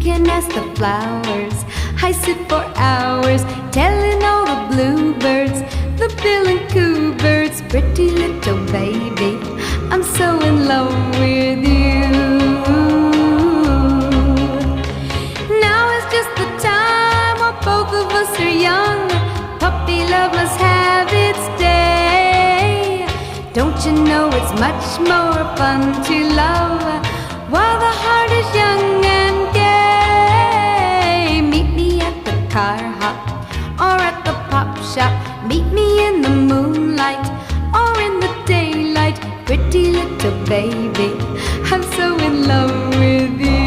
can ask the flowers. I sit for hours telling all the bluebirds, the bill and coo birds, pretty little baby, I'm so in love with you. Now is just the time while both of us are young. Puppy love must have its day. Don't you know it's much more fun to love while the heart is young and gay? Meet me at the car hop or at the pop shop. Meet me in the moonlight or in the daylight. Pretty little baby, I'm so in love with you.